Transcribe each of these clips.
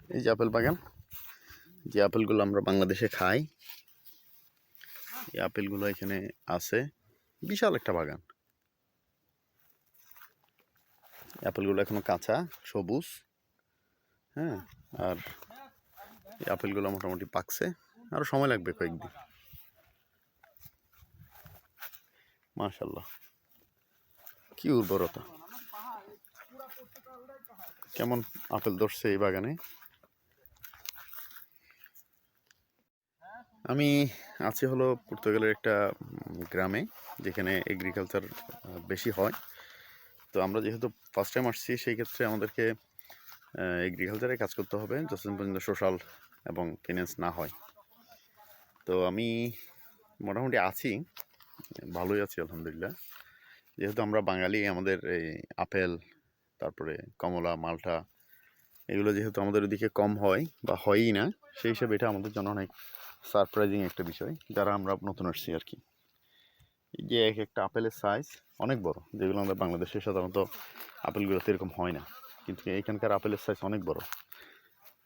এই যে আপেল বাগান, যে আপেলগুলো আমরা বাংলাদেশে খাই, এই আপেলগুলো এখানে আছে। বিশাল একটা বাগান। আপেলগুলো এখনো কাঁচা, সবুজ। হ্যাঁ, আর এই আপেলগুলো মোটামুটি পাকছে, আরো সময় লাগবে কয়েকদিন। মাশাআল্লাহ, কি উর্বরতা! কেমন আপেল ধরছে এই বাগানে। আমি আছি হলো পর্তুগালের একটা গ্রামে, যেখানে এগ্রিকালচার বেশি হয়। তো আমরা যেহেতু ফার্স্ট টাইম আসছি, সেই ক্ষেত্রে আমাদেরকে এগ্রিকালচারে কাজ করতে হবে যতদিন পর্যন্ত সোশ্যাল এবং ফিন্যান্স না হয়। তো আমি মোটামুটি আছি, ভালোই আছি আলহামদুলিল্লাহ। যেহেতু আমরা বাঙালি, আমাদের এই আপেল, তারপরে কমলা, মালটা, এগুলো যেহেতু আমাদের ওদিকে কম হয় বা হয়ই না, সেই হিসেবে এটা আমাদের জন্য অনেক সারপ্রাইজিং একটা বিষয়, যারা আমরা নতুন আসছি আর কি। এই যে এক একটা আপেলের সাইজ অনেক বড়, যেগুলো আমাদের বাংলাদেশে সাধারণত আপেলগুলোতে এরকম হয় না, কিন্তু এইখানকার আপেলের সাইজ অনেক বড়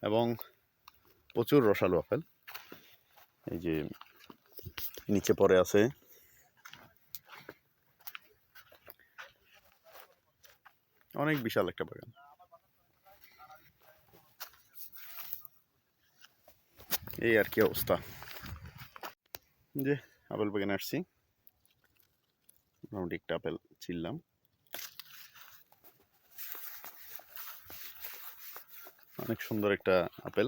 এবং প্রচুর রসালো আপেল। এই যে নিচে পড়ে আছে, অনেক বিশাল একটা বাগান। এই আর কি অবস্থা। যে আপেল বাগানে আসছি, মোটামুটি একটা আপেল ছিললাম। অনেক সুন্দর একটা আপেল।